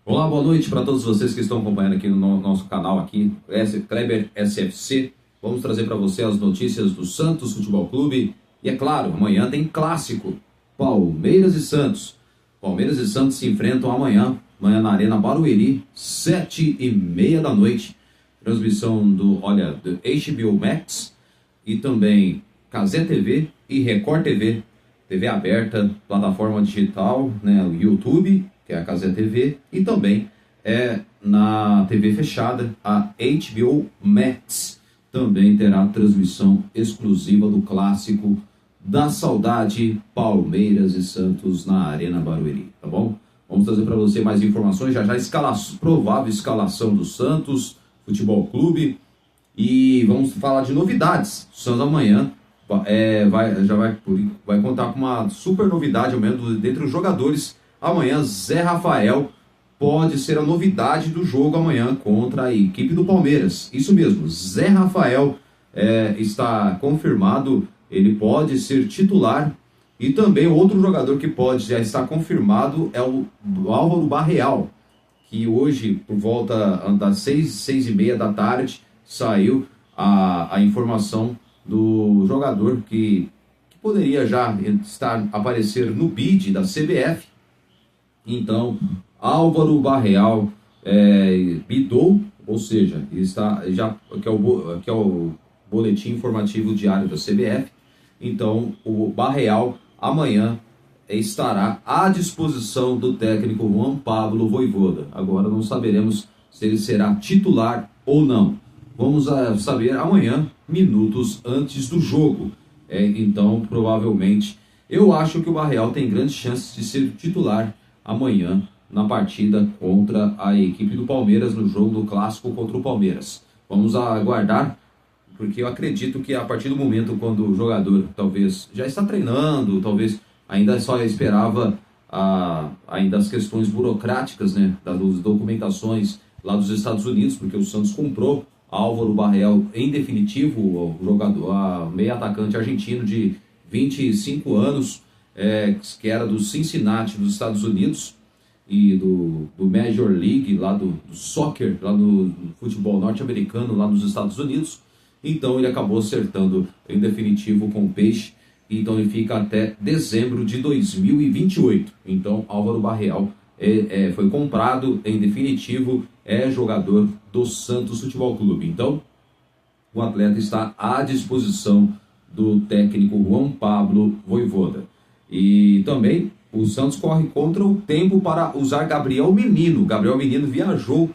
Olá, boa noite para todos vocês que estão acompanhando aqui no nosso canal aqui, Kleber SFC. Vamos trazer para você as notícias do Santos Futebol Clube. E é claro, amanhã tem clássico, Palmeiras e Santos. Palmeiras e Santos se enfrentam amanhã na Arena Barueri, 7h30 da noite. Transmissão do HBO Max e também Cazé TV e Record TV, TV aberta, plataforma digital, o YouTube, que é a Cazé TV, e também na TV fechada, a HBO Max também terá transmissão exclusiva do clássico da saudade, Palmeiras e Santos na Arena Barueri, tá bom? Vamos trazer para você mais informações, já provável escalação do Santos Futebol Clube, e vamos falar de novidades. O Santos amanhã vai contar com uma super novidade, ao menos dentre os jogadores. Amanhã, Zé Rafael pode ser a novidade do jogo amanhã contra a equipe do Palmeiras. Isso mesmo, Zé Rafael está confirmado, ele pode ser titular. E também outro jogador que já está confirmado é o Álvaro Barreal, que hoje, por volta das 6h30 da tarde, saiu a informação do jogador que poderia já aparecer no bid da CBF. Então, Álvaro Barreal bidou, ou seja, que é o boletim informativo diário da CBF. Então, o Barreal amanhã estará à disposição do técnico Juan Pablo Vojvoda. Agora não saberemos se ele será titular ou não. Vamos saber amanhã, minutos antes do jogo. Então, provavelmente, eu acho que o Barreal tem grandes chances de ser titular amanhã na partida contra a equipe do Palmeiras, no jogo do clássico contra o Palmeiras. Vamos aguardar, porque eu acredito que a partir do momento quando o jogador talvez já está treinando, talvez ainda só esperava ainda as questões burocráticas, das documentações lá dos Estados Unidos, porque o Santos comprou Álvaro Barreal em definitivo, o jogador, meio atacante argentino de 25 anos, que era do Cincinnati, dos Estados Unidos, e do Major League, lá do soccer, lá do futebol norte-americano, lá nos Estados Unidos. Então ele acabou acertando em definitivo com o Peixe, então ele fica até dezembro de 2028. Então Álvaro Barreal foi comprado em definitivo, é jogador do Santos Futebol Clube. Então o atleta está à disposição do técnico Juan Pablo Vojvoda. E também o Santos corre contra o tempo para usar Gabriel Menino. Gabriel Menino viajou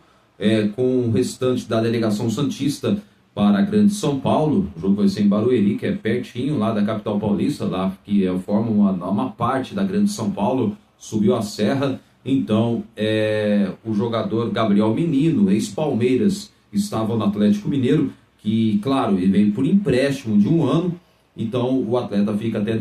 com o restante da delegação santista para a Grande São Paulo. O jogo vai ser em Barueri, que é pertinho lá da capital paulista, lá que forma uma parte da Grande São Paulo, subiu a serra. Então, o jogador Gabriel Menino, ex-Palmeiras, estava no Atlético Mineiro, que, claro, ele veio por empréstimo de 1 ano. Então, o atleta fica até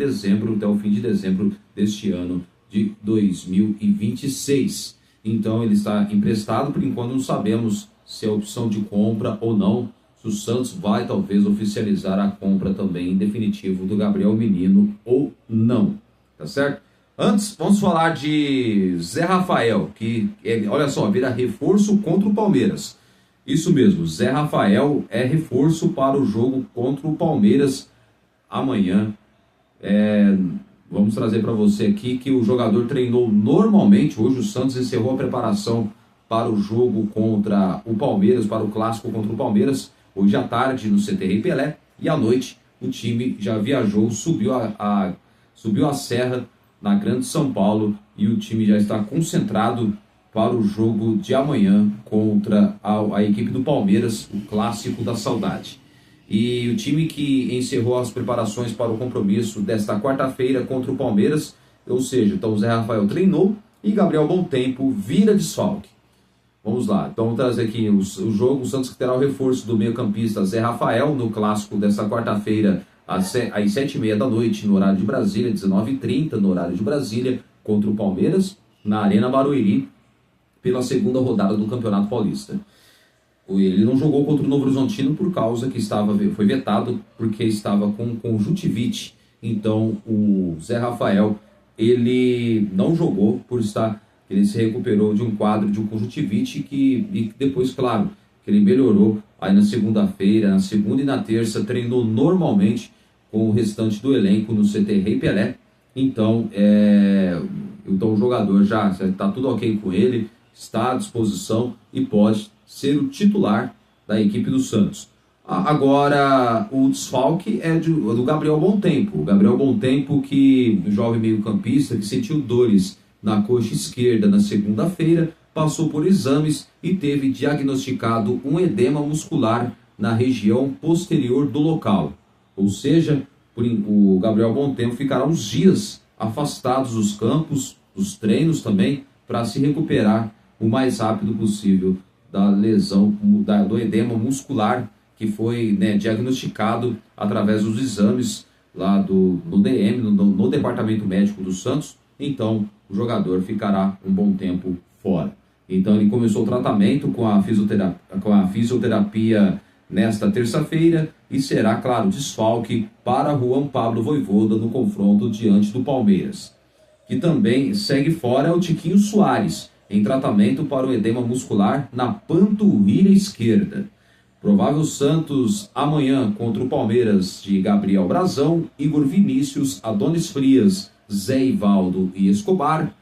o fim de dezembro deste ano de 2026. Então, ele está emprestado, por enquanto não sabemos se é opção de compra ou não. Se o Santos vai, talvez, oficializar a compra também, em definitivo, do Gabriel Menino ou não. Tá certo? Antes, vamos falar de Zé Rafael, que, olha só, vira reforço contra o Palmeiras. Isso mesmo, Zé Rafael é reforço para o jogo contra o Palmeiras amanhã. Vamos trazer para você aqui que o jogador treinou normalmente. Hoje o Santos encerrou a preparação para o jogo contra o Palmeiras, para o clássico contra o Palmeiras, hoje à tarde no CT Rei Pelé, e à noite o time já viajou, subiu a serra na Grande São Paulo, e o time já está concentrado para o jogo de amanhã contra a equipe do Palmeiras, o clássico da saudade. E o time que encerrou as preparações para o compromisso desta quarta-feira contra o Palmeiras, ou seja, então o Zé Rafael treinou e Gabriel Bom Tempo vira desfalque. Vamos lá, então vamos trazer aqui o jogo. O Santos terá o reforço do meio-campista Zé Rafael no clássico desta quarta-feira às 7h30 da noite, no horário de Brasília, 19h30 no horário de Brasília, contra o Palmeiras, na Arena Barueri, pela segunda rodada do Campeonato Paulista. Ele não jogou contra o Novo Horizontino por causa que foi vetado, porque estava com conjuntivite. Então o Zé Rafael, ele não jogou por estar Ele se recuperou de um quadro de um conjuntivite e depois, claro, que ele melhorou aí na segunda-feira, na segunda e na terça, treinou normalmente com o restante do elenco no CT Rei Pelé. Então, o jogador já está tudo ok com ele, está à disposição e pode ser o titular da equipe do Santos. Agora, o desfalque é do Gabriel Bontempo. O Gabriel Bontempo, que jovem meio-campista, que sentiu dores na coxa esquerda na segunda-feira, passou por exames e teve diagnosticado um edema muscular na região posterior do local. Ou seja, o Gabriel Bontempo ficará uns dias afastados dos campos, dos treinos também, para se recuperar o mais rápido possível da lesão, do edema muscular que foi, diagnosticado através dos exames lá no DM, no Departamento Médico do Santos. Então, o jogador ficará um bom tempo fora. Então, ele começou o tratamento com a fisioterapia nesta terça-feira e será, claro, desfalque para Juan Pablo Vojvoda no confronto diante do Palmeiras. Que também segue fora o Tiquinho Soares, em tratamento para o edema muscular na panturrilha esquerda. Provável Santos amanhã contra o Palmeiras de Gabriel Brazão, Igor Vinícius, Adonis Frias, Zé Ivaldo e Escobar,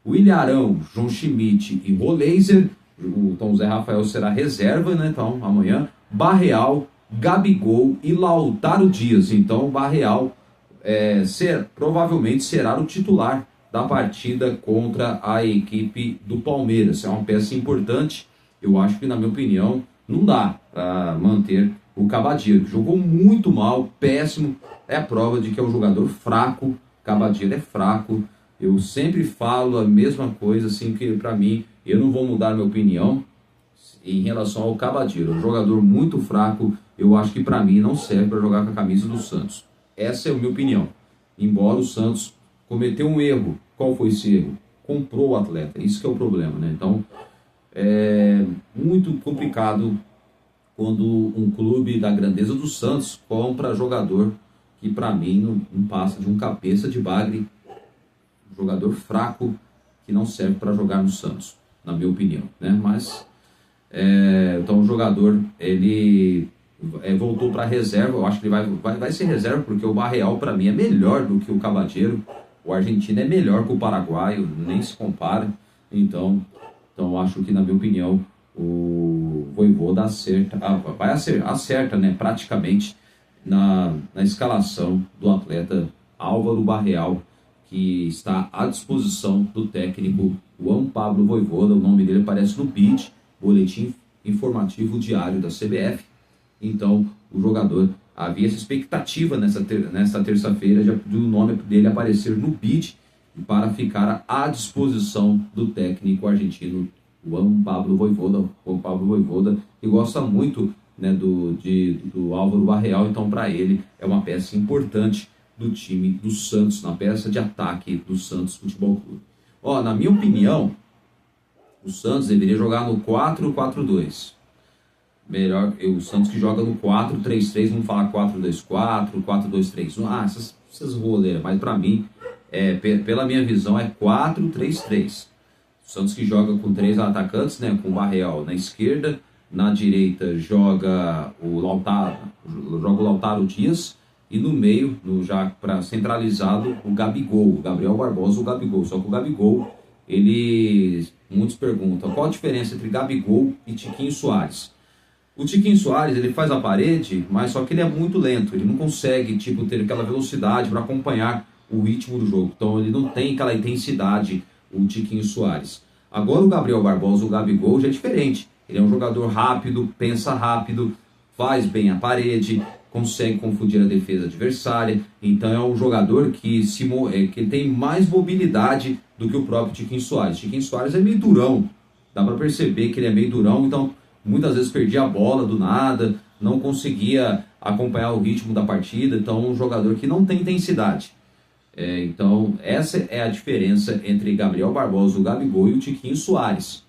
William Arão, João Schmidt e Roleiser. Então o Zé Rafael será reserva, então amanhã. Barreal, Gabigol e Lautaro Dias. Então o Barreal provavelmente será o titular da partida contra a equipe do Palmeiras. É uma peça importante. Eu acho que, na minha opinião, não dá para manter o Cabadiero. Jogou muito mal, péssimo. É a prova de que é um jogador fraco. Cabadiero é fraco. Eu sempre falo a mesma coisa, assim, que para mim, eu não vou mudar minha opinião em relação ao Cabadiero. Um jogador muito fraco. Eu acho que para mim não serve para jogar com a camisa do Santos. Essa é a minha opinião. Embora o Santos cometeu um erro. Qual foi esse erro? Comprou o atleta. Isso que é o problema, Então, é muito complicado quando um clube da grandeza do Santos compra jogador que para mim não passa de um cabeça de bagre, um jogador fraco que não serve para jogar no Santos, na minha opinião, Mas, então o jogador, ele voltou para reserva. Eu acho que ele vai ser reserva, porque o Barreal para mim é melhor do que o Cabadiero. O argentino é melhor que o paraguaio, nem se compara. Então acho que, na minha opinião, o Vojvoda acerta, praticamente na escalação do atleta Álvaro Barreal, que está à disposição do técnico Juan Pablo Vojvoda. O nome dele aparece no BID, Boletim Informativo Diário da CBF. Então, o jogador, havia essa expectativa nesta terça-feira do nome dele aparecer no BID para ficar à disposição do técnico argentino Juan Pablo Vojvoda, que gosta muito do Álvaro Barreal. Então, para ele, é uma peça importante do time do Santos, na peça de ataque do Santos Futebol Clube. Na minha opinião, o Santos deveria jogar no 4-4-2. Melhor, o Santos que joga no 4-3-3, vamos falar 4-2-4, 4-2-3-1, essas roleiras, mas para mim, pela minha visão, é 4-3-3. O Santos que joga com 3 atacantes, com o Barreal na esquerda, na direita joga o Lautaro Dias, e no meio, já para centralizado, o Gabigol, o Gabriel Barbosa, o Gabigol. Só que o Gabigol, muitos perguntam, qual a diferença entre Gabigol e Tiquinho Soares? O Tiquinho Soares, ele faz a parede, mas só que ele é muito lento. Ele não consegue, ter aquela velocidade para acompanhar o ritmo do jogo. Então, ele não tem aquela intensidade, o Tiquinho Soares. Agora, o Gabriel Barbosa, o Gabigol, já é diferente. Ele é um jogador rápido, pensa rápido, faz bem a parede, consegue confundir a defesa adversária. Então, é um jogador que tem mais mobilidade do que o próprio Tiquinho Soares. Tiquinho Soares é meio durão. Dá para perceber que ele é meio durão, então muitas vezes perdia a bola do nada, não conseguia acompanhar o ritmo da partida. Então, um jogador que não tem intensidade. Então, essa é a diferença entre Gabriel Barbosa, o Gabigol e o Tiquinho Soares.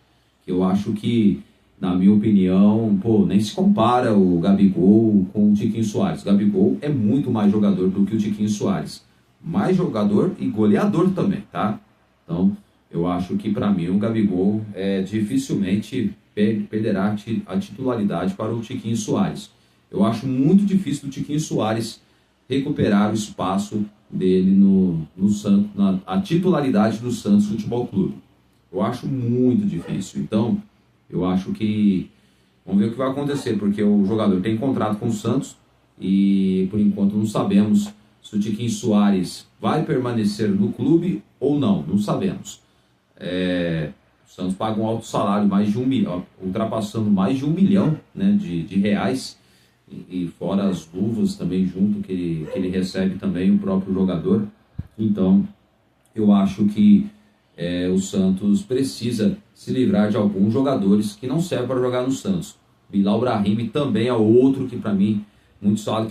Que eu acho que, na minha opinião, nem se compara o Gabigol com o Tiquinho Soares. O Gabigol é muito mais jogador do que o Tiquinho Soares. Mais jogador e goleador também, tá? Então, Eu acho que, para mim, o Gabigol dificilmente perderá a titularidade para o Tiquinho Soares. Eu acho muito difícil o Tiquinho Soares recuperar o espaço dele no Santos, a titularidade do Santos Futebol Clube. Eu acho muito difícil. Então, eu acho que vamos ver o que vai acontecer, porque o jogador tem contrato com o Santos e, por enquanto, não sabemos se o Tiquinho Soares vai permanecer no clube ou não. Não sabemos. O Santos paga um alto salário, mais de 1 milhão, ultrapassando mais de 1 milhão, né, de reais, e fora as luvas também junto que ele recebe também, o próprio jogador. Então, eu acho que o Santos precisa se livrar de alguns jogadores que não servem para jogar no Santos. Bilal Brahimi também é outro que, para mim, muito salário,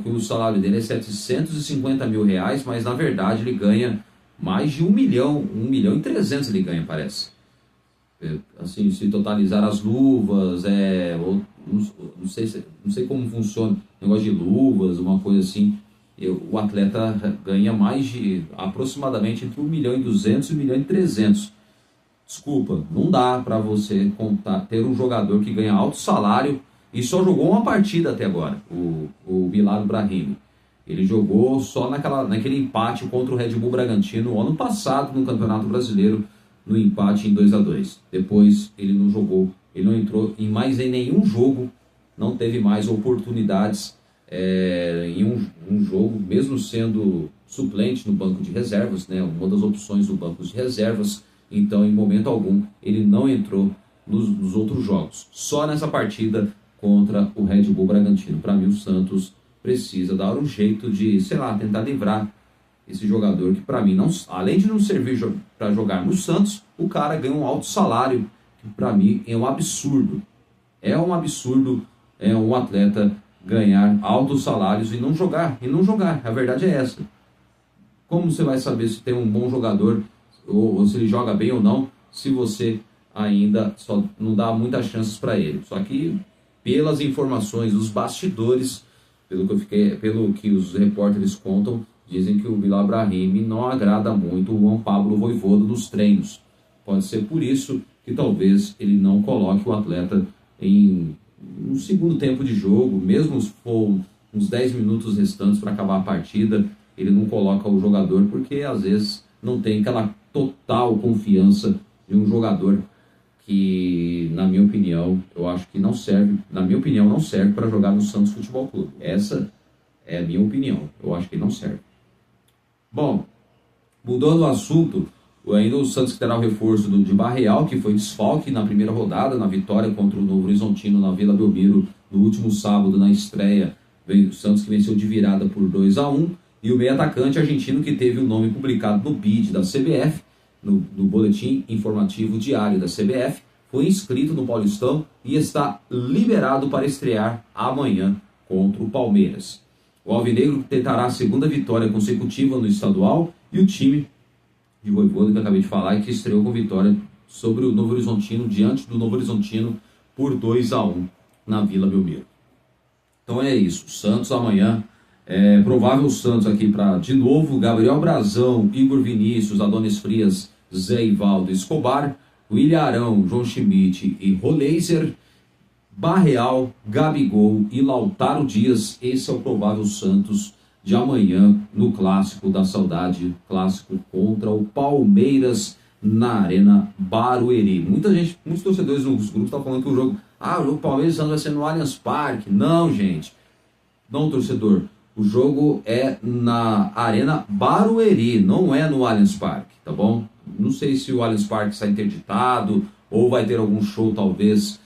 o salário dele é 750 mil reais, mas na verdade ele ganha mais de 1 milhão, 1 milhão e 300 ele ganha, parece. Assim, se totalizar as luvas, não sei como funciona o negócio de luvas, uma coisa assim. O atleta ganha mais de aproximadamente entre 1 milhão e 200 e 1 milhão e 300. Desculpa, não dá para você ter um jogador que ganha alto salário e só jogou uma partida até agora, o Bilal Brahimi. Ele jogou só naquele empate contra o Red Bull Bragantino ano passado no Campeonato Brasileiro, no empate em 2-2. Depois ele não jogou, ele não entrou em nenhum jogo, não teve mais oportunidades em um jogo, mesmo sendo suplente no banco de reservas, né, uma das opções do banco de reservas. Então, em momento algum, ele não entrou nos outros jogos. Só nessa partida contra o Red Bull Bragantino. Para mim, o Santos precisa dar um jeito de, tentar livrar esse jogador que, para mim, não, além de não servir para jogar no Santos, o cara ganha um alto salário, que para mim é um absurdo. É um absurdo um atleta ganhar altos salários e não jogar. A verdade é essa. Como você vai saber se tem um bom jogador ou se ele joga bem ou não, se você ainda só não dá muitas chances para ele? Só que, pelas informações dos bastidores, pelo que os repórteres contam, dizem que o Bilal Brahimi não agrada muito o Juan Pablo Vojvoda nos treinos. Pode ser por isso que talvez ele não coloque o atleta em um segundo tempo de jogo, mesmo se for uns 10 minutos restantes para acabar a partida, ele não coloca o jogador porque às vezes não tem aquela total confiança de um jogador que, na minha opinião, eu acho que não serve, não serve para jogar no Santos Futebol Clube. Essa é a minha opinião. Eu acho que não serve. Bom, mudando o assunto, ainda o Santos terá o reforço de Barreal, que foi desfalque na primeira rodada, na vitória contra o Novo Horizontino na Vila Belmiro, no último sábado, na estreia. O Santos que venceu de virada por 2-1. E o meio atacante argentino que teve o nome publicado no BID da CBF, no Boletim Informativo Diário da CBF, foi inscrito no Paulistão e está liberado para estrear amanhã contra o Palmeiras. O Alvinegro tentará a segunda vitória consecutiva no estadual e o time de Vojvoda, que eu acabei de falar, que estreou com vitória sobre o Novo Horizontino, diante do Novo Horizontino, por 2-1 na Vila Belmiro. Então é isso, o Santos amanhã, provável Santos aqui para, de novo, Gabriel Brazão, Igor Vinícius, Adonis Frias, Zé Ivaldo Escobar, William Arão, João Schmidt e Roleiser, Barreal, Gabigol e Lautaro Dias. Esse é o provável Santos de amanhã no Clássico da Saudade, clássico contra o Palmeiras na Arena Barueri. Muitos torcedores nos grupos estão falando que o jogo Palmeiras e Santos vai ser no Allianz Parque. Não, gente. Não, torcedor. O jogo é na Arena Barueri, não é no Allianz Parque, tá bom? Não sei se o Allianz Parque está interditado ou vai ter algum show talvez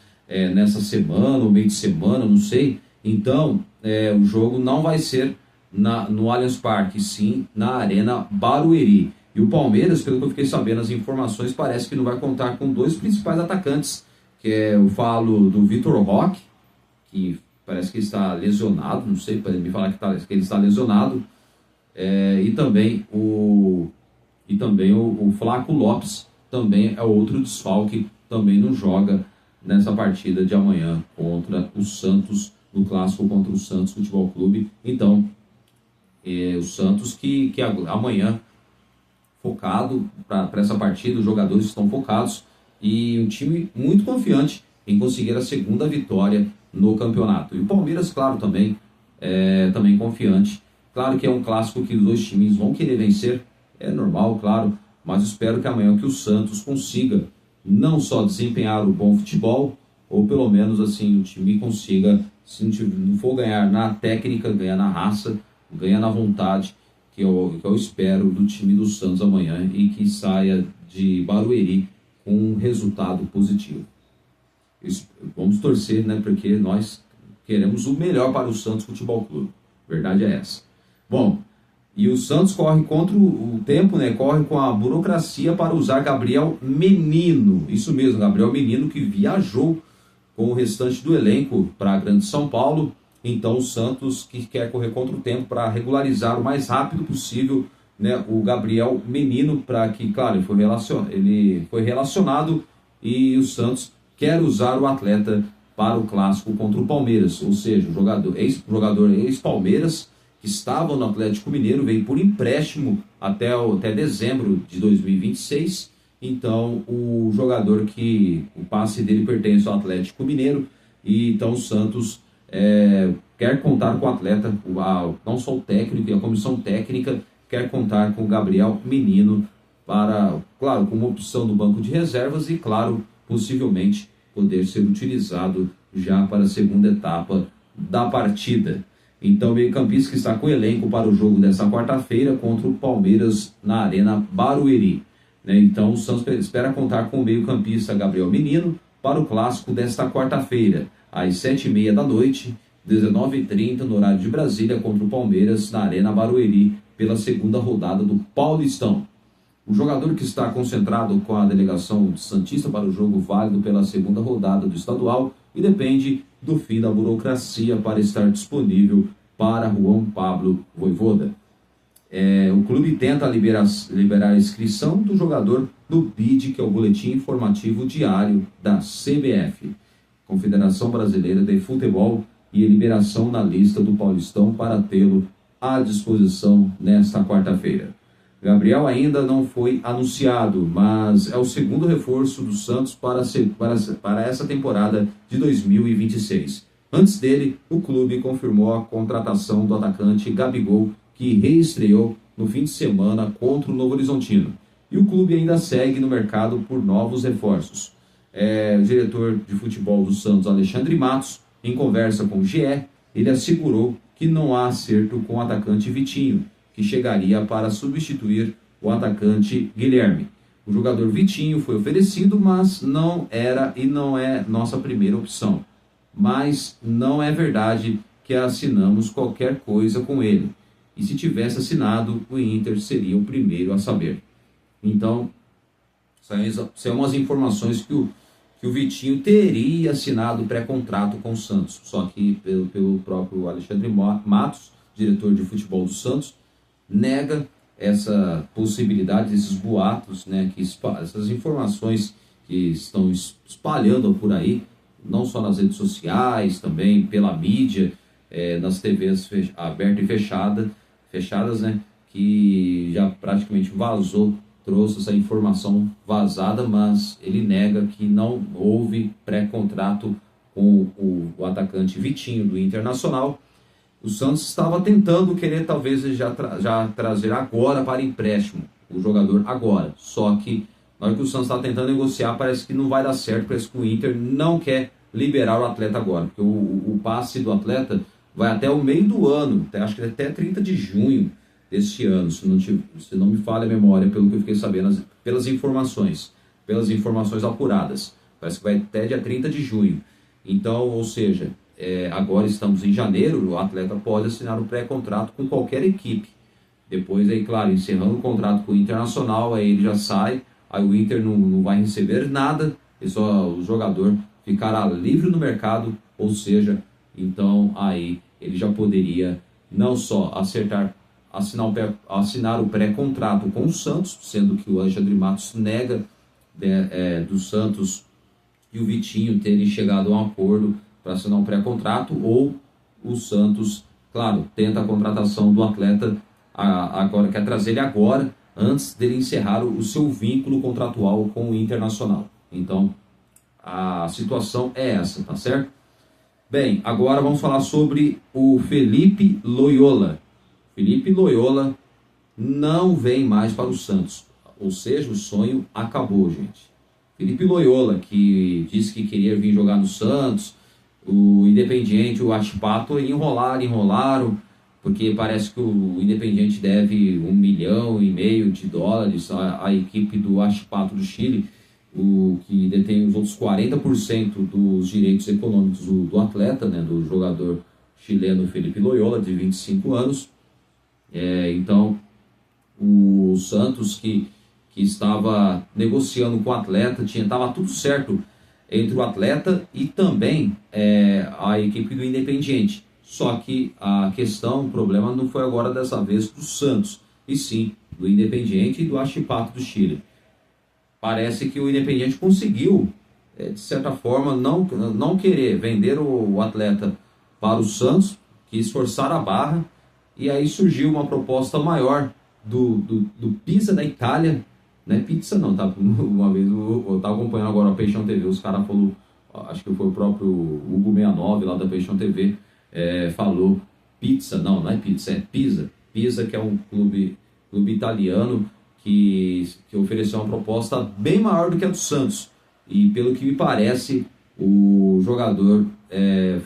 nessa semana ou meio de semana, não sei. Então, o jogo não vai ser no Allianz Parque, sim na Arena Barueri. E o Palmeiras, pelo que eu fiquei sabendo, as informações, parece que não vai contar com dois principais atacantes, que eu falo do Vitor Roque, que parece que está lesionado, não sei, para me falar que ele está lesionado, e também o Flaco Lopes, também é outro desfalque, também não joga nessa partida de amanhã contra o Santos, no clássico contra o Santos Futebol Clube. Então, o Santos que amanhã focado para essa partida, os jogadores estão focados e um time muito confiante em conseguir a segunda vitória no campeonato. E o Palmeiras, claro, também confiante. Claro que é um clássico que os dois times vão querer vencer, é normal, claro, mas espero que amanhã que o Santos consiga não só desempenhar o bom futebol, ou pelo menos assim o time consiga, se não for ganhar na técnica, ganhar na raça, ganhar na vontade, que eu espero do time do Santos amanhã e que saia de Barueri com um resultado positivo. Vamos torcer, né, porque nós queremos o melhor para o Santos Futebol Clube. Verdade é essa. Bom, e o Santos corre contra o tempo, né? Corre com a burocracia para usar Gabriel Menino. Isso mesmo, Gabriel Menino, que viajou com o restante do elenco para a Grande São Paulo. Então o Santos que quer correr contra o tempo para regularizar o mais rápido possível, né, o Gabriel Menino, para que, claro, ele foi relacionado e o Santos quer usar o atleta para o clássico contra o Palmeiras. Ou seja, o jogador ex-Palmeiras, que estava no Atlético Mineiro, veio por empréstimo até dezembro de 2026. Então, o jogador o passe dele pertence ao Atlético Mineiro, e então o Santos quer contar com o atleta, não só o técnico e a comissão técnica, quer contar com o Gabriel Menino para, claro, como opção do banco de reservas e, claro, possivelmente poder ser utilizado já para a segunda etapa da partida. Então, o meio-campista que está com o elenco para o jogo dessa quarta-feira contra o Palmeiras na Arena Barueri. Então, o Santos espera contar com o meio-campista Gabriel Menino para o clássico desta quarta-feira, às 7h30 da noite, 19h30, no horário de Brasília, contra o Palmeiras na Arena Barueri, pela segunda rodada do Paulistão. O jogador que está concentrado com a delegação santista para o jogo válido pela segunda rodada do estadual e depende do fim da burocracia para estar disponível para Juan Pablo Vojvoda. O clube tenta liberar a inscrição do jogador no BID, que é o Boletim Informativo Diário da CBF, Confederação Brasileira de Futebol, e a liberação na lista do Paulistão para tê-lo à disposição nesta quarta-feira. Gabriel ainda não foi anunciado, mas é o segundo reforço do Santos para essa temporada de 2026. Antes dele, o clube confirmou a contratação do atacante Gabigol, que reestreou no fim de semana contra o Novo Horizontino. E o clube ainda segue no mercado por novos reforços. O diretor de futebol do Santos, Alexandre Matos, em conversa com o GE, ele assegurou que não há acerto com o atacante Vitinho, que chegaria para substituir o atacante Guilherme. O jogador Vitinho foi oferecido, mas não era e não é nossa primeira opção. Mas não é verdade que assinamos qualquer coisa com ele. E se tivesse assinado, o Inter seria o primeiro a saber. Então, são umas informações que o Vitinho teria assinado pré-contrato com o Santos. Só que pelo próprio Alexandre Matos, diretor de futebol do Santos, nega essa possibilidade, esses boatos, né, essas informações que estão espalhando por aí, não só nas redes sociais, também pela mídia, nas TVs abertas e fechadas, né, que já praticamente trouxe essa informação vazada, mas ele nega que não houve pré-contrato com o atacante Vitinho do Internacional. O Santos estava tentando talvez já trazer agora para empréstimo o jogador agora. Só que na hora que o Santos está tentando negociar, parece que não vai dar certo, parece que o Inter não quer liberar o atleta agora, porque o passe do atleta vai até o meio do ano, acho que até 30 de junho deste ano, se não me falha a memória, pelo que eu fiquei sabendo, pelas informações apuradas. Parece que vai até dia 30 de junho. Então, ou seja, agora estamos em janeiro, o atleta pode assinar o pré-contrato com qualquer equipe. Depois, aí, claro, encerrando o contrato com o Internacional, aí ele já sai, aí o Inter não vai receber nada, o jogador ficará livre no mercado, ou seja, então aí ele já poderia não só assinar o pré-contrato com o Santos, sendo que o Alexandre Matos nega do Santos e o Vitinho terem chegado a um acordo para assinar um pré-contrato, ou o Santos, claro, tenta a contratação do atleta, agora quer trazer ele agora, antes dele encerrar o seu vínculo contratual com o Internacional. Então, a situação é essa, tá certo? Bem, agora vamos falar sobre o Felipe Loyola. Felipe Loyola não vem mais para o Santos. Ou seja, o sonho acabou, gente. Felipe Loyola, que disse que queria vir jogar no Santos, o Independiente, o Achipato enrolaram, porque parece que o Independiente deve US$ 1,5 milhão à equipe do Achipato do Chile, o que detém os outros 40% dos direitos econômicos do atleta, né, do jogador chileno Felipe Loyola, de 25 anos. Então, o Santos, que estava negociando com o atleta, estava tudo certo entre o atleta e também a equipe do Independiente. Só que a questão, o problema não foi agora dessa vez do Santos, e sim do Independiente e do Achipato do Chile. Parece que o Independiente conseguiu, de certa forma, não querer vender o atleta para o Santos, quis forçar a barra, e aí surgiu uma proposta maior do Pisa da Itália, né? Pizza não, tá? Uma vez eu estava acompanhando agora a Paixão TV, os caras falaram, acho que foi o próprio Hugo 69 lá da Paixão TV, falou pizza, não é pizza, é Pisa. Pisa, que é um clube italiano que ofereceu uma proposta bem maior do que a do Santos. E pelo que me parece, o jogador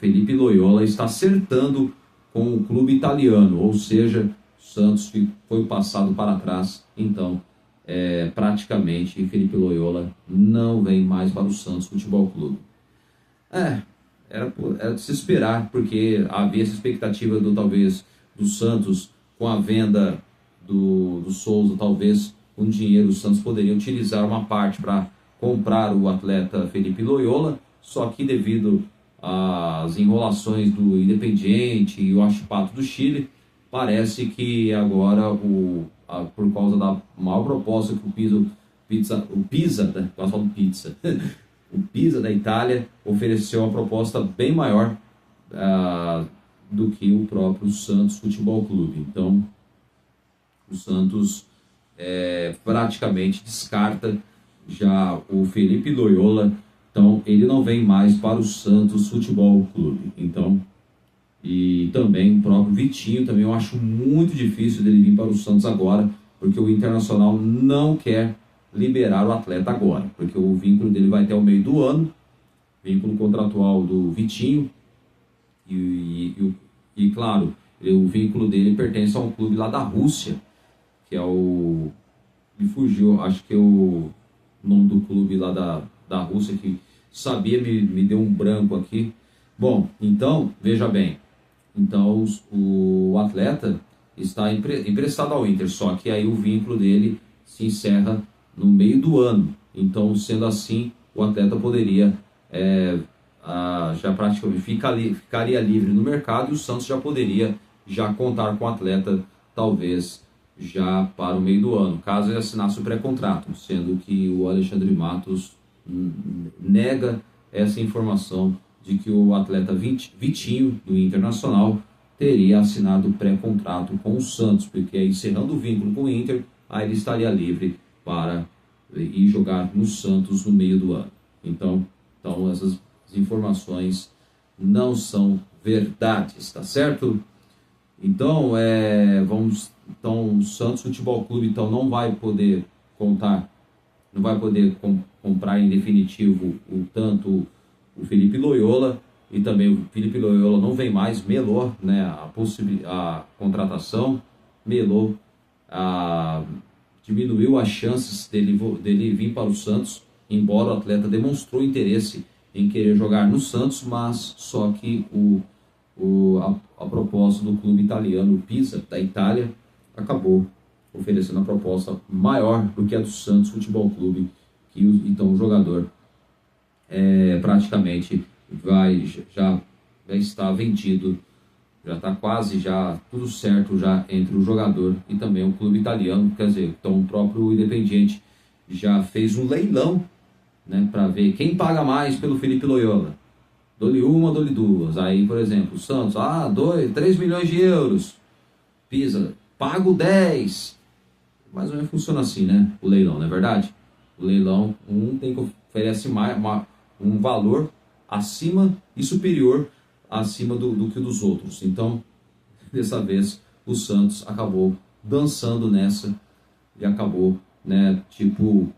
Felipe Loyola está acertando com o clube italiano, ou seja, o Santos foi passado para trás. Então, praticamente, Felipe Loyola não vem mais para o Santos Futebol Clube. Era de se esperar, porque havia essa expectativa talvez do Santos com a venda do Souza, talvez com dinheiro o Santos poderia utilizar uma parte para comprar o atleta Felipe Loyola, só que devido às enrolações do Independiente e o Achipato do Chile, parece que agora, por causa da maior proposta que o Pisa da Itália ofereceu uma proposta bem maior do que o próprio Santos Futebol Clube. Então, o Santos praticamente descarta já o Felipe Loyola. Então, ele não vem mais para o Santos Futebol Clube. Então, e também o próprio Vitinho, também eu acho muito difícil dele vir para o Santos agora, porque o Internacional não quer liberar o atleta agora, porque o vínculo dele vai até o meio do ano, vínculo contratual do Vitinho, e claro, o vínculo dele pertence a um clube lá da Rússia, que é me fugiu, acho que é o nome do clube lá da Rússia, que sabia, me deu um branco aqui. Bom, então, veja bem, então o atleta está emprestado ao Inter, só que aí o vínculo dele se encerra no meio do ano. Então, sendo assim, o atleta poderia já praticamente ficaria livre no mercado, e o Santos já poderia contar com o atleta, talvez já para o meio do ano, caso ele assinasse o pré-contrato, sendo que o Alexandre Matos nega essa informação de que o atleta Vitinho, do Internacional, teria assinado o pré-contrato com o Santos, porque encerrando o vínculo com o Inter, aí ele estaria livre para ir jogar no Santos no meio do ano. Então essas informações não são verdades, tá certo? Então, o Santos Futebol Clube então não vai poder comprar em definitivo tanto o Felipe Loyola, e também o Felipe Loyola não vem mais, melou, né, a contratação, melou, diminuiu as chances dele vir para o Santos, embora o atleta demonstrou interesse em querer jogar no Santos, mas só que a proposta do clube italiano, o Pisa, da Itália, acabou oferecendo a proposta maior do que a do Santos Futebol Clube, que então o jogador praticamente já está vendido, já está quase tudo certo já entre o jogador e também o clube italiano. Quer dizer, então o próprio Independiente já fez um leilão, né, para ver quem paga mais pelo Felipe Loyola. Dou-lhe uma, dou-lhe duas. Aí, por exemplo, o Santos, 3 milhões de euros. Pisa, pago 10. mais ou menos funciona assim, né? O leilão, não é verdade? O leilão, tem que oferece um valor acima e superior acima do que dos outros. Então, dessa vez, o Santos acabou dançando nessa e acabou, né, tipo,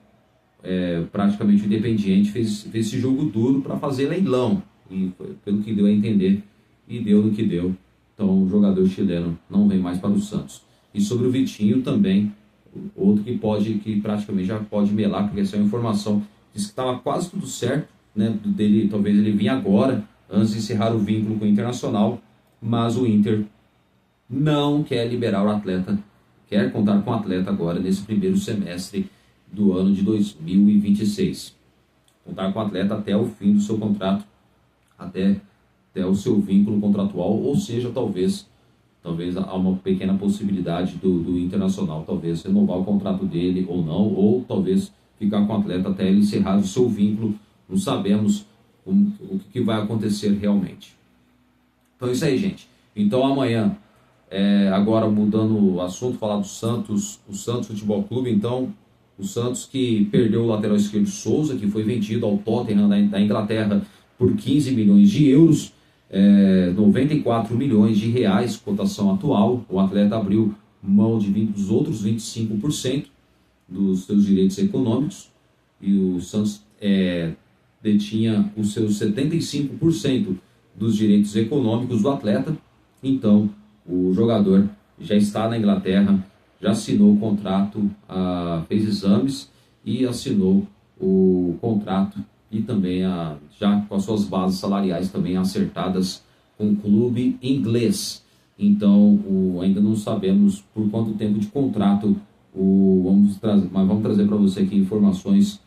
praticamente o Independiente fez esse jogo duro para fazer leilão. E foi, pelo que deu a entender, e deu no que deu. Então, o jogador chileno não vem mais para o Santos. E sobre o Vitinho também, outro que praticamente já pode melar, porque essa é uma informação, disse que estava quase tudo certo, né, dele, talvez ele vinha agora, antes de encerrar o vínculo com o Internacional, mas o Inter não quer liberar o atleta, quer contar com o atleta agora nesse primeiro semestre do ano de 2026. Contar com o atleta até o fim do seu contrato, até o seu vínculo contratual, ou seja, talvez há uma pequena possibilidade do Internacional talvez renovar o contrato dele ou não, ou talvez ficar com o atleta até ele encerrar o seu vínculo. Não sabemos o que vai acontecer realmente. Então é isso aí, gente. Então amanhã, agora mudando o assunto, falar do Santos, o Santos Futebol Clube. Então, o Santos que perdeu o lateral esquerdo Souza, que foi vendido ao Tottenham da Inglaterra por 15 milhões de euros, 94 milhões de reais, cotação atual. O atleta abriu mão dos outros 25% dos seus direitos econômicos, e o Santos detinha os seus 75% dos direitos econômicos do atleta. Então, o jogador já está na Inglaterra, já assinou o contrato, fez exames e assinou o contrato, e também já com as suas bases salariais também acertadas com o clube inglês. Então, ainda não sabemos por quanto tempo de contrato, mas vamos trazer para você aqui informações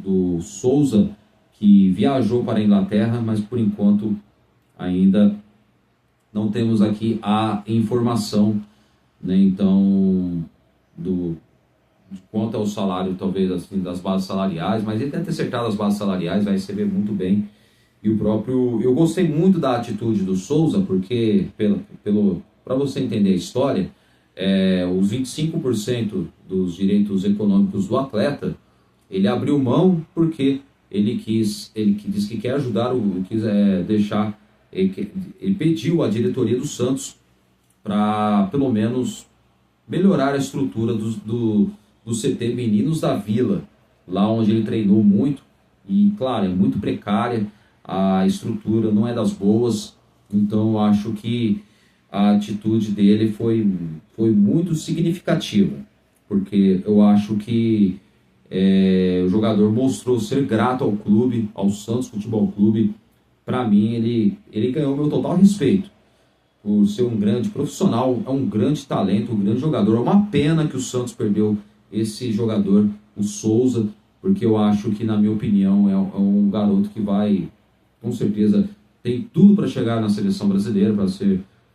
do Souza, que viajou para a Inglaterra, mas por enquanto ainda não temos aqui a informação, né, então, de quanto é o salário, talvez, assim, das bases salariais, mas ele deve ter acertado as bases salariais, vai receber muito bem. E eu gostei muito da atitude do Souza, porque, para você entender a história, os 25% dos direitos econômicos do atleta, ele abriu mão porque ele diz que quer ajudar, ele pediu à diretoria do Santos para, pelo menos, melhorar a estrutura do CT Meninos da Vila, lá onde ele treinou muito, e claro, é muito precária, a estrutura não é das boas. Então eu acho que a atitude dele foi muito significativa, porque eu acho que o jogador mostrou ser grato ao clube, ao Santos Futebol Clube. Para mim, ele ganhou meu total respeito por ser um grande profissional, é um grande talento, um grande jogador. É uma pena que o Santos perdeu esse jogador, o Souza, porque eu acho que, na minha opinião, é um garoto que vai, com certeza, tem tudo para chegar na seleção brasileira,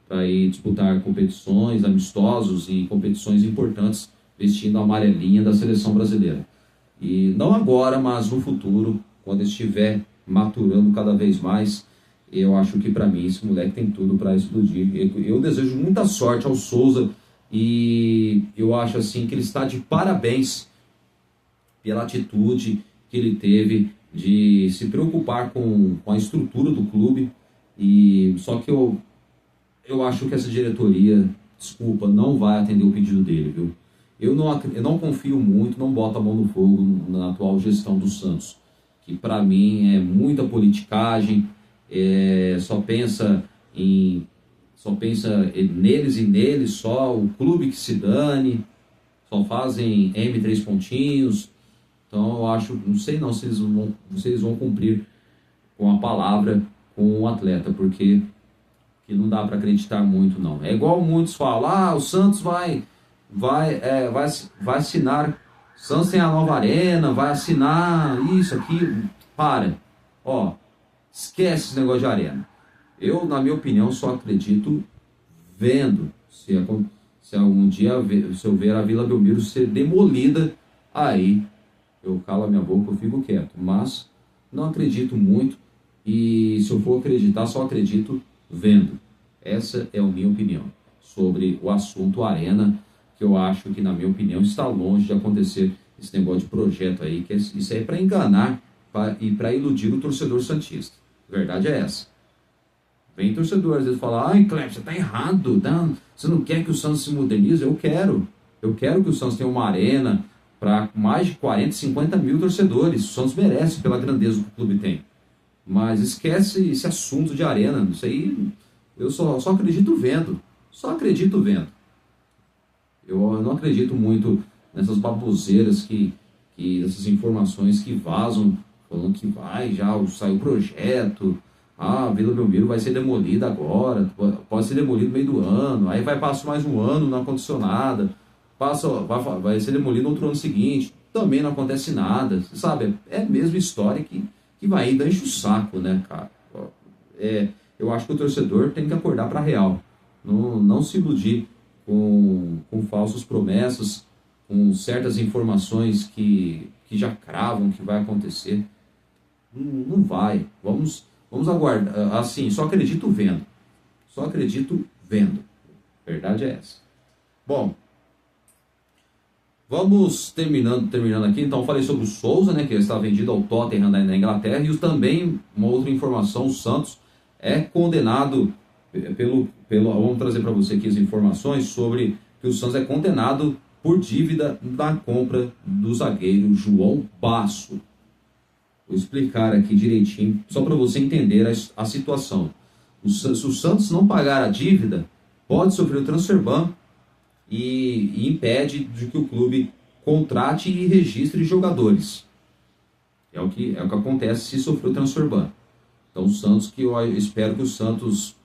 para ir disputar competições amistosos e competições importantes, vestindo a amarelinha da seleção brasileira. E não agora, mas no futuro, quando estiver maturando cada vez mais, eu acho que, para mim, esse moleque tem tudo para explodir. Eu desejo muita sorte ao Souza, e eu acho assim que ele está de parabéns pela atitude que ele teve de se preocupar com a estrutura do clube. E só que eu acho que essa diretoria, desculpa, não vai atender o pedido dele, viu? Eu não confio muito, não boto a mão no fogo na atual gestão do Santos, que para mim é muita politicagem, só pensa neles e neles, só o clube que se dane, só fazem M3 pontinhos. Então eu acho, não sei não se eles vão cumprir com a palavra com o atleta, porque que não dá para acreditar muito não. É igual muitos falam, o Santos vai assinar, o Santos tem a nova arena, vai assinar isso, aquilo. Esquece esse negócio de arena. Eu, na minha opinião, só acredito vendo. Se algum dia se eu ver a Vila Belmiro ser demolida, aí eu calo a minha boca, eu fico quieto. Mas não acredito muito, e se eu for acreditar, só acredito vendo. Essa é a minha opinião sobre o assunto arena. que eu acho que, na minha opinião, está longe de acontecer esse negócio de projeto aí, que isso aí é para enganar e para iludir o torcedor santista. A verdade é essa. Vem torcedor, às vezes fala, ai, Cleber, você tá errado, tá? Você não quer que o Santos se modernize? Eu quero. Eu quero que o Santos tenha uma arena para mais de 40, 50 mil torcedores. O Santos merece pela grandeza que o clube tem. Mas esquece esse assunto de arena. Isso aí eu só acredito vendo. Só acredito vendo. Eu não acredito muito nessas baboseiras essas informações que vazam, falando que já saiu o projeto, a Vila Belmiro vai ser demolida agora, pode ser demolido no meio do ano, aí vai passar mais um ano, não aconteceu nada, vai ser demolido no outro ano seguinte, também não acontece nada, sabe? É a mesma história que vai ainda enche o saco, né, cara? Eu acho que o torcedor tem que acordar para a real, não se iludir com falsas promessas, com certas informações que já cravam que vai acontecer. Não vai. Vamos aguardar. Assim, só acredito vendo. Só acredito vendo. Verdade é essa. Bom, vamos terminando aqui. Então, falei sobre o Souza, né, que está vendido ao Tottenham na Inglaterra. E também, uma outra informação, o Santos é condenado vamos trazer para você aqui as informações sobre que o Santos é condenado por dívida na compra do zagueiro João Basso. Vou explicar aqui direitinho, só para você entender a situação. Se o Santos não pagar a dívida, pode sofrer o transfer ban e impede de que o clube contrate e registre jogadores. É o que acontece se sofrer o transfer ban. Então, o Santos, que eu espero que o Santos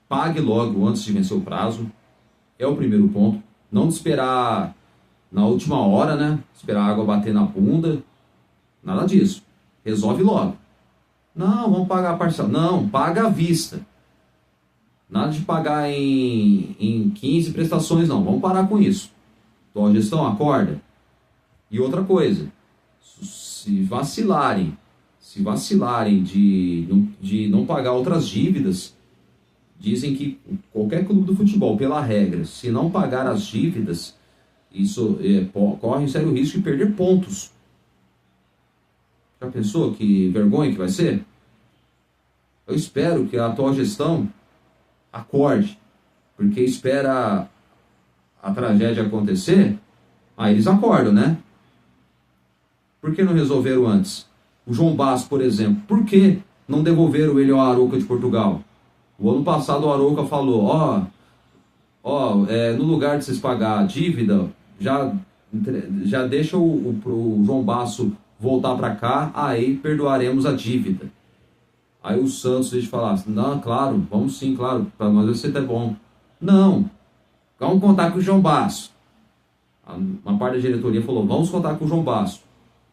pague logo antes de vencer o prazo, é o primeiro ponto. Não esperar na última hora, né? Esperar a água bater na bunda. Nada disso. Resolve logo. Não, vamos pagar a parcela. Não, paga à vista. Nada de pagar em 15 prestações, não. Vamos parar com isso. Então, a gestão acorda. E outra coisa, se vacilarem de não pagar outras dívidas, dizem que qualquer clube do futebol, pela regra, se não pagar as dívidas, isso corre um sério risco de perder pontos. Já pensou que vergonha que vai ser? Eu espero que a atual gestão acorde, porque espera a tragédia acontecer, aí eles acordam, né? Por que não resolveram antes? O João Basso, por exemplo, por que não devolveram ele ao Arouca de Portugal? O ano passado o Arouca falou, no lugar de vocês pagar a dívida, já deixa o João Basso voltar para cá, aí perdoaremos a dívida. Aí o Santos, eles falaram, não, claro, vamos sim, claro, para nós vai ser até bom. Não, vamos contar com o João Basso. Uma parte da diretoria falou, vamos contar com o João Basso.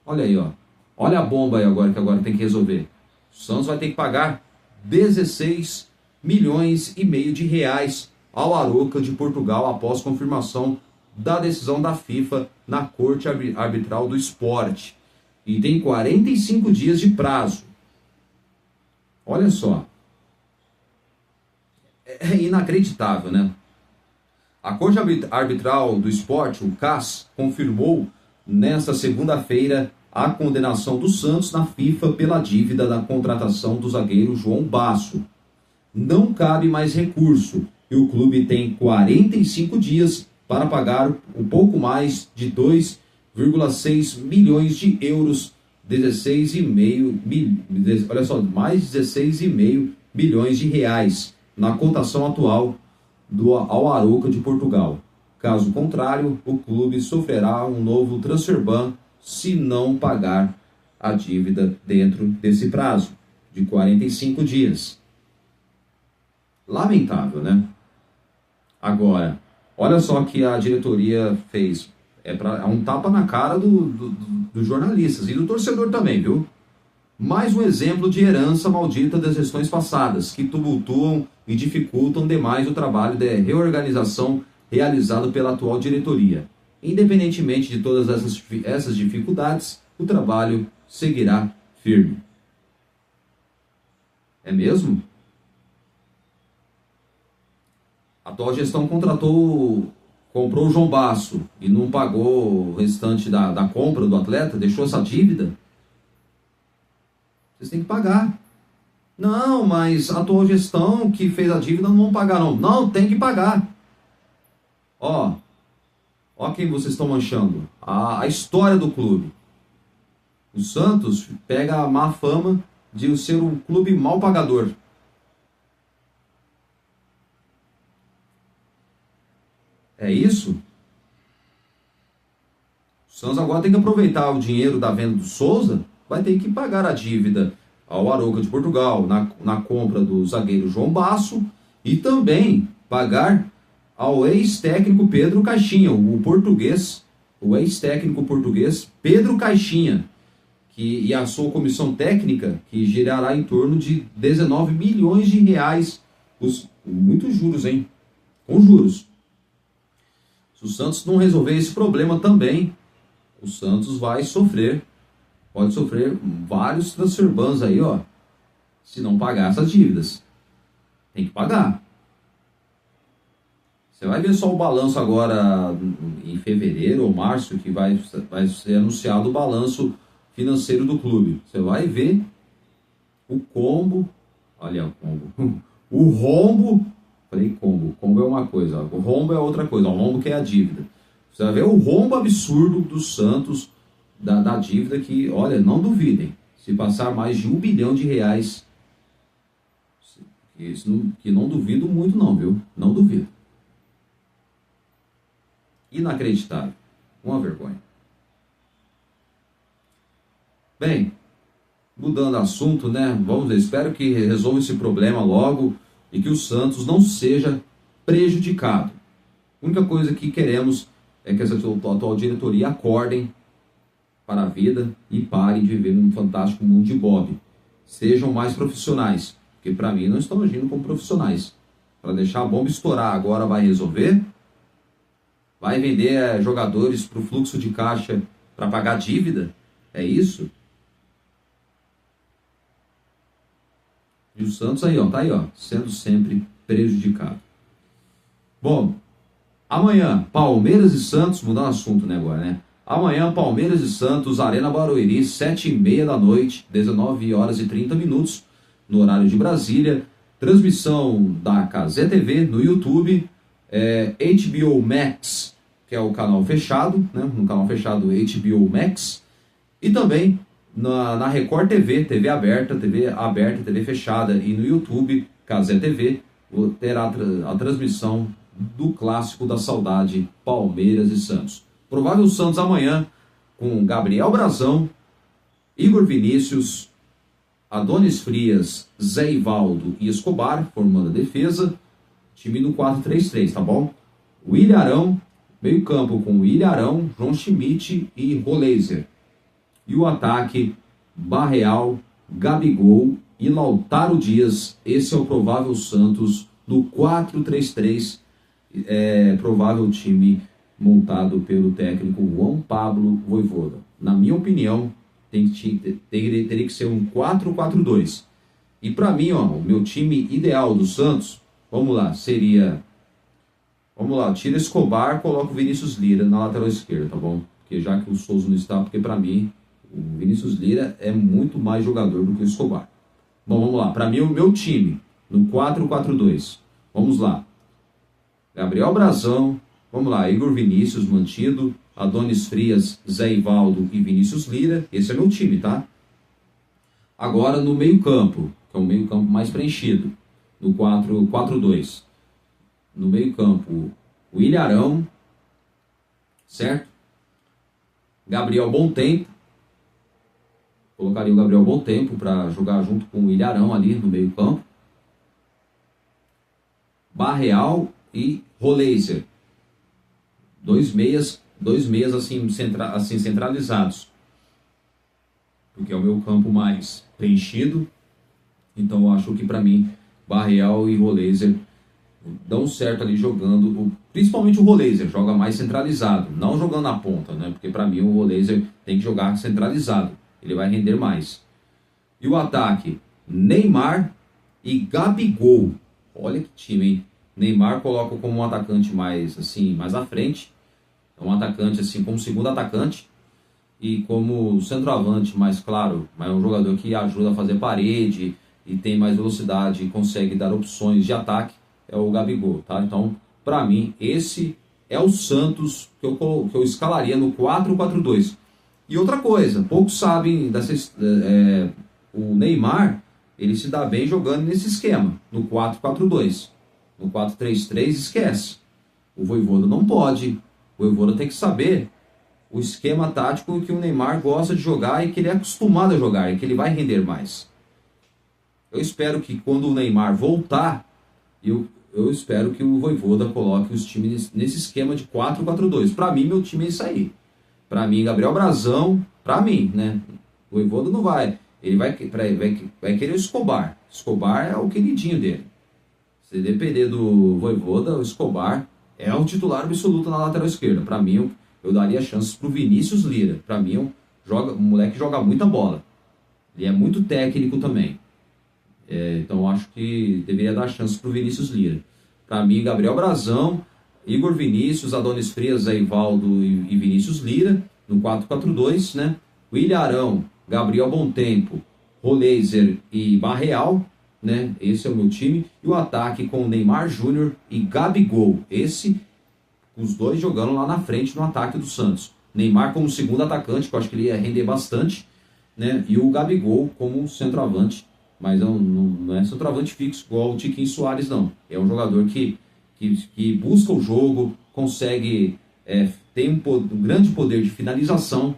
Olha aí, olha a bomba aí agora que agora tem que resolver. O Santos vai ter que pagar 16 milhões e meio de reais ao Arouca de Portugal após confirmação da decisão da FIFA na Corte Arbitral do Esporte. E tem 45 dias de prazo. Olha só. É inacreditável, né? A Corte Arbitral do Esporte, o CAS, confirmou nesta segunda-feira a condenação do Santos na FIFA pela dívida da contratação do zagueiro João Basso. Não cabe mais recurso e o clube tem 45 dias para pagar um pouco mais de 2,6 milhões de euros, 16,5 olha só, mais 16,5 milhões de reais na cotação atual ao Arouca de Portugal. Caso contrário, o clube sofrerá um novo transfer ban se não pagar a dívida dentro desse prazo de 45 dias. Lamentável, né? Agora, olha só o que a diretoria fez. É um tapa na cara dos jornalistas e do torcedor também, viu? Mais um exemplo de herança maldita das gestões passadas, que tumultuam e dificultam demais o trabalho de reorganização realizado pela atual diretoria. Independentemente de todas essas dificuldades, o trabalho seguirá firme. É mesmo? A atual gestão contratou comprou o João Basso e não pagou o restante da compra do atleta, deixou essa dívida, vocês têm que pagar. Não, mas a atual gestão que fez a dívida não vão pagar não. Não, tem que pagar. Ó quem vocês estão manchando. A história do clube. O Santos pega a má fama de ser um clube mal pagador. É isso? O Santos agora tem que aproveitar o dinheiro da venda do Souza, vai ter que pagar a dívida ao Arouca de Portugal na compra do zagueiro João Basso e também pagar ao ex-técnico Pedro Caixinha, o ex-técnico português Pedro Caixinha, e a sua comissão técnica, que girará em torno de 19 milhões de reais, muitos juros, hein? Com juros. Se o Santos não resolver esse problema também, o Santos pode sofrer vários transfer bans aí, ó, se não pagar essas dívidas. Tem que pagar. Você vai ver só o balanço agora em fevereiro ou março, que vai ser anunciado o balanço financeiro do clube. Você vai ver o combo, olha o combo, o rombo, falei combo é uma coisa, o rombo é outra coisa, o rombo que é a dívida. Você vai ver o rombo absurdo do Santos, da dívida que, olha, não duvidem, se passar mais de R$1 bilhão, que não duvido muito não, viu? Não duvido. Inacreditável. Uma vergonha. Bem, mudando assunto, né? Vamos ver, espero que resolva esse problema logo e que o Santos não seja prejudicado. A única coisa que queremos é que essa atual diretoria acordem para a vida e parem de viver num fantástico mundo de Bob. Sejam mais profissionais, porque para mim não estão agindo como profissionais. Para deixar a bomba estourar agora vai resolver? Vai vender jogadores para o fluxo de caixa para pagar dívida? É isso? E o Santos aí, ó, tá aí, ó, sendo sempre prejudicado. Bom, amanhã, Palmeiras e Santos, mudando assunto, né, agora, né? Amanhã, Palmeiras e Santos, Arena Barueri, 7h30 da noite, 19h30, no horário de Brasília. Transmissão da Cazé TV no YouTube, HBO Max, que é o canal fechado, né? No canal fechado HBO Max. E também na Record TV, TV aberta, TV fechada, e no YouTube, Cazé TV, terá a transmissão do clássico da saudade, Palmeiras e Santos. Provável Santos amanhã com Gabriel Brazão, Igor Vinícius, Adonis Frias, Zé Ivaldo e Escobar, formando a defesa. Time no 4-3-3, tá bom? O Ilharão, meio campo com o Ilharão, João Schmidt e Roleiser. E o ataque, Barreal, Gabigol e Lautaro Dias. Esse é o provável Santos no 4-3-3. Provável time montado pelo técnico Juan Pablo Vojvoda. Na minha opinião, teria que ser um 4-4-2. E para mim, ó, o meu time ideal do Santos, vamos lá, tira Escobar, coloca o Vinícius Lira na lateral esquerda, tá bom? Porque já que o Souza não está, porque para mim o Vinícius Lira é muito mais jogador do que o Escobar. Bom, vamos lá, para mim o meu time no 4-4-2. Vamos lá. Gabriel Brazão, vamos lá, Igor Vinícius mantido, Adonis Frias, Zé Ivaldo e Vinícius Lira. Esse é meu time, tá? Agora no meio-campo, que é um meio-campo mais preenchido, no 4-4-2. No meio-campo, o Ilharão, certo? Gabriel Bom Tempo. Colocaria o Gabriel Bom Tempo para jogar junto com o Ilharão ali no meio-campo. Barreal e Roleiser. Dois meias assim, centralizados. Porque é o meu campo mais preenchido. Então eu acho que para mim, Barreal e Roleiser dão certo ali jogando, principalmente o Roleiser joga mais centralizado, não jogando na ponta, né? Porque para mim o Roleiser tem que jogar centralizado, ele vai render mais. E o ataque, Neymar e Gabigol. Olha que time, hein? Neymar coloco como um atacante mais assim, mais à frente, um atacante assim como segundo atacante e como centroavante, mais claro, mas é um jogador que ajuda a fazer parede e tem mais velocidade e consegue dar opções de ataque, é o Gabigol, tá? Então, para mim, esse é o Santos que eu escalaria no 4-4-2. E outra coisa, poucos sabem o Neymar, ele se dá bem jogando nesse esquema, no 4-4-2. No 4-3-3, esquece. O Vojvoda não pode. O Vojvoda tem que saber o esquema tático que o Neymar gosta de jogar e que ele é acostumado a jogar e que ele vai render mais. Eu espero que quando o Neymar voltar, eu espero que o Vojvoda coloque os times nesse esquema de 4-4-2. Para mim, meu time é isso aí. Para mim, Gabriel Brazão, para mim, né? O Vojvoda não vai. Ele vai querer o Escobar. Escobar é o queridinho dele. Se depender do Vojvoda, o Escobar é o titular absoluto na lateral esquerda. Para mim, eu daria chances pro Vinícius Lira. Para mim, o moleque joga muita bola. Ele é muito técnico também. Então, eu acho que deveria dar chances pro Vinícius Lira. Para mim, Gabriel Brazão, Igor Vinícius, Adonis Frias, Eivaldo e Vinícius Lira, no 4-4-2, né? William Arão, Gabriel Bontempo, Roleiser e Barreal, né? Esse é o meu time. E o ataque com Neymar Júnior e Gabigol. Os dois jogando lá na frente no ataque do Santos. Neymar como segundo atacante, que eu acho que ele ia render bastante, né? E o Gabigol como centroavante. Mas não é centroavante fixo igual o Tiquinho Soares, não. É um jogador que busca o jogo, consegue, tem um grande poder de finalização.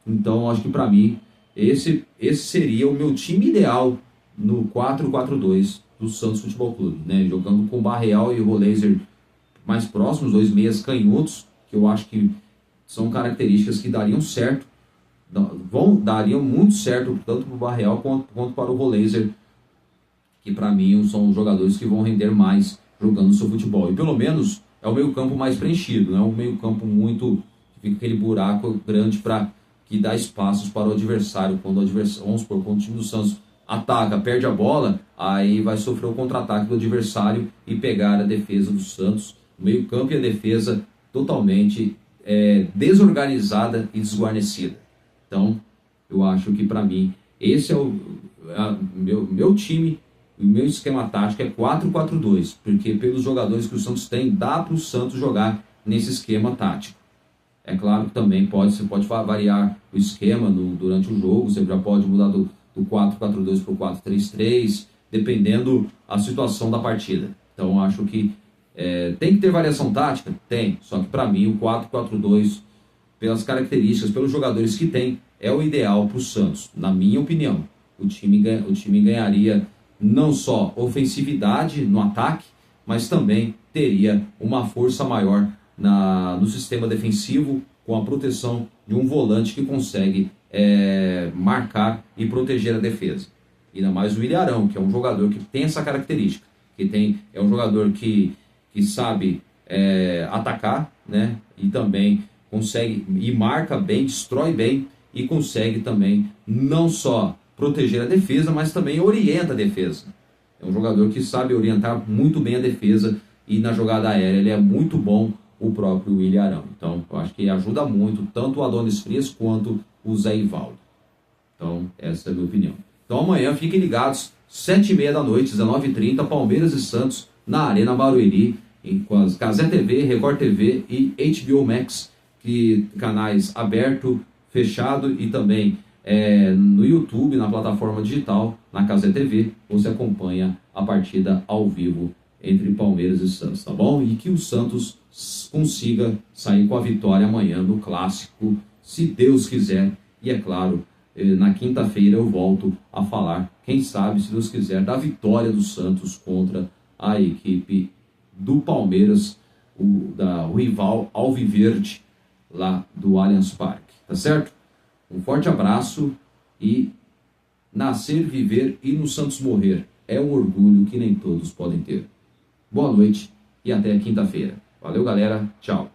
Então, acho que para mim, esse seria o meu time ideal no 4-4-2 do Santos Futebol Clube, né? Jogando com o Barreal e o Roleiser mais próximos, dois meias canhotos, que eu acho que são características que dariam certo, dariam muito certo, tanto para o Barreal quanto para o Roleiser, que para mim são os jogadores que vão render mais jogando o seu futebol. E pelo menos é o meio campo mais preenchido, não é um meio campo muito, que fica aquele buraco grande que dá espaços para o adversário. Quando vamos supor, quando o time do Santos ataca, perde a bola, aí vai sofrer o contra-ataque do adversário e pegar a defesa do Santos. O meio campo e a defesa totalmente desorganizada e desguarnecida. Então, eu acho que para mim, esse é o meu time, o meu esquema tático é 4-4-2, porque pelos jogadores que o Santos tem, dá para o Santos jogar nesse esquema tático. É claro que também você pode variar o esquema durante o jogo, você já pode mudar do 4-4-2 para o 4-3-3, dependendo a situação da partida. Então, acho que tem que ter variação tática? Tem, só que para mim o 4-4-2, pelas características, pelos jogadores que tem, é o ideal para o Santos, na minha opinião. O time ganharia não só ofensividade no ataque, mas também teria uma força maior no sistema defensivo, com a proteção de um volante que consegue marcar e proteger a defesa. Ainda mais o William Arão, que é um jogador que tem essa característica, é um jogador que sabe atacar, né? E também consegue, e marca bem, destrói bem, e consegue também não só proteger a defesa, mas também orienta a defesa. É um jogador que sabe orientar muito bem a defesa, e na jogada aérea ele é muito bom, o próprio William Arão. Então, eu acho que ajuda muito tanto o Adonis Frias quanto o Zé Ivaldo. Então, essa é a minha opinião. Então, amanhã fiquem ligados, 7h30 da noite, 19h30, Palmeiras e Santos, na Arena Barueri, com as Cazé TV, Record TV e HBO Max, canais aberto, fechado, e também no YouTube, na plataforma digital, na Cazé TV, você acompanha a partida ao vivo entre Palmeiras e Santos, tá bom? E que o Santos consiga sair com a vitória amanhã no Clássico, se Deus quiser. E é claro, na quinta-feira eu volto a falar, quem sabe, se Deus quiser, da vitória do Santos contra a equipe do Palmeiras, o rival Alviverde, lá do Allianz Parque, tá certo? Um forte abraço, e nascer, viver e no Santos morrer é um orgulho que nem todos podem ter. Boa noite e até quinta-feira. Valeu, galera. Tchau.